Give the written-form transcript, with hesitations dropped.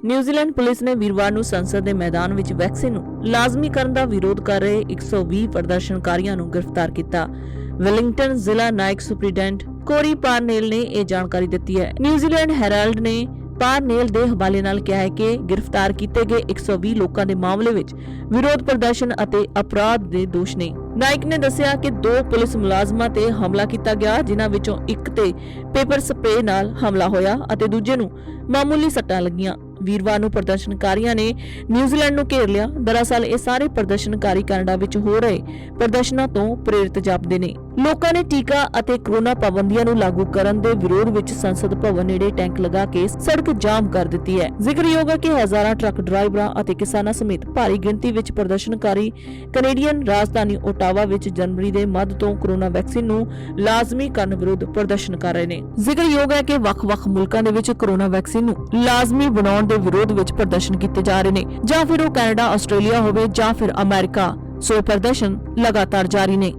New Zealand police ਨੇ ਵੀਰਵਾਰ ਨੂੰ ਸੰਸਦ ਦੇ ਮੈਦਾਨ ਵਿੱਚ ਵੈਕਸੀਨ ਨੂੰ ਲਾਜ਼ਮੀ ਕਰਨ ਦਾ ਵਿਰੋਧ ਕਰ ਰਹੇ 120 ਪ੍ਰਦਰਸ਼ਨਕਾਰੀਆਂ ਨੂੰ ਗ੍ਰਿਫਤਾਰ ਕੀਤਾ। ਵੈਲਿੰਗਟਨ ਜ਼ਿਲ੍ਹਾ ਨਾਇਕ ਸੁਪਰੀਡੈਂਟ ਕੋਰੀ ਪਾਰਨੇਲ ਨੇ ਇਹ ਜਾਣਕਾਰੀ ਦਿੱਤੀ ਹੈ। ਨਿਊਜ਼ੀਲੈਂਡ ਹੈਰਾਲਡ ਨੇ ਪਾਰਨੇਲ ਦੇ ਹਵਾਲੇ ਨਾਲ ਕਿਹਾ ਹੈ ਕਿ ਗ੍ਰਿਫਤਾਰ ਕੀਤੇ ਗਏ 120 ਲੋਕਾਂ ਦੇ ਮਾਮਲੇ ਵਿੱਚ ਵਿਰੋਧ ਪ੍ਰਦਰਸ਼ਨ ਅਤੇ ਅਪਰਾਧ ਦੇ ਦੋਸ਼ ਨੇ। ਨਾਇਕ ਨੇ ਦੱਸਿਆ ਕਿ 2 ਪੁਲਿਸ ਮੁਲਾਜ਼ਮਾਂ ਤੇ ਹਮਲਾ ਕੀਤਾ ਗਿਆ, ਜਿਨ੍ਹਾਂ ਵਿੱਚੋਂ ਇੱਕ ਤੇ ਪੇਪਰ ਸਪਰੇਅ ਨਾਲ ਹਮਲਾ ਹੋਇਆ ਅਤੇ ਦੂਜੇ ਨੂੰ ਮਾਮੂਲੀ ਸੱਟਾਂ ਲੱਗੀਆਂ। ਵੀਰਵਾਰ ਨੂੰ ਪ੍ਰਦਰਸ਼ਨਕਾਰੀਆਂ ਨੇ ਨਿਊਜ਼ੀਲੈਂਡ ਨੂੰ ਘੇਰ ਲਿਆ। ਦਰਅਸਲ ਇਹ ਸਾਰੇ ਪ੍ਰਦਰਸ਼ਨਕਾਰੀ ਕੈਨੇਡਾ ਵਿੱਚ ਹੋ ਰਹੇ ਪ੍ਰਦਰਸ਼ਨਾਂ ਤੋਂ ਪ੍ਰੇਰਿਤ ਜਾਪਦੇ ਨੇ। ਲੋਕਾਂ ਨੇ ਟੀਕਾ ਅਤੇ ਕਰੋਨਾ ਪਾਬੰਦੀਆਂ ਨੂੰ ਲਾਗੂ ਕਰਨ ਦੇ ਵਿਰੋਧ ਵਿੱਚ ਸੰਸਦ ਭਵਨ ਨੇੜੇ ਟੈਂਕ ਲਗਾ ਕੇ ਸੜਕ ਜਾਮ ਕਰ ਦਿੱਤੀ ਹੈ। ਜ਼ਿਕਰਯੋਗ ਹੈ ਕਿ ਹਜ਼ਾਰਾਂ ਟਰੱਕ ਡਰਾਈਵਰਾਂ ਅਤੇ ਕਿਸਾਨਾਂ ਸਮੇਤ ਭਾਰੀ ਗਿਣਤੀ ਵਿੱਚ ਪ੍ਰਦਰਸ਼ਨਕਾਰੀ ਕੈਨੇਡੀਅਨ ਰਾਜਧਾਨੀ ਓਟਾਵਾ ਵਿੱਚ ਜਨਵਰੀ ਦੇ ਮੱਧ ਤੋਂ ਕਰੋਨਾ ਵੈਕਸੀਨ ਨੂੰ ਲਾਜ਼ਮੀ ਕਰਨ ਵਿਰੁੱਧ ਪ੍ਰਦਰਸ਼ਨ ਕਰ ਰਹੇ ਨੇ। ਜ਼ਿਕਰਯੋਗ ਹੈ ਕਿ ਵੱਖ-ਵੱਖ ਮੁਲਕਾਂ ਦੇ ਵਿੱਚ ਕਰੋਨਾ ਵੈਕਸੀਨ ਨੂੰ ਲਾਜ਼ਮੀ ਬਣਾਉਣ ਦੇ ਵਿਰੋਧ ਵਿੱਚ ਪ੍ਰਦਰਸ਼ਨ ਕੀਤੇ ਜਾ ਰਹੇ ਨੇ, ਜਾਂ ਫਿਰ ਉਹ ਕੈਨੇਡਾ, ਆਸਟ੍ਰੇਲੀਆ ਹੋਵੇ ਜਾਂ ਫਿਰ ਅਮਰੀਕਾ। ਸੋ ਪ੍ਰਦਰਸ਼ਨ ਲਗਾਤਾਰ ਜਾਰੀ ਨੇ।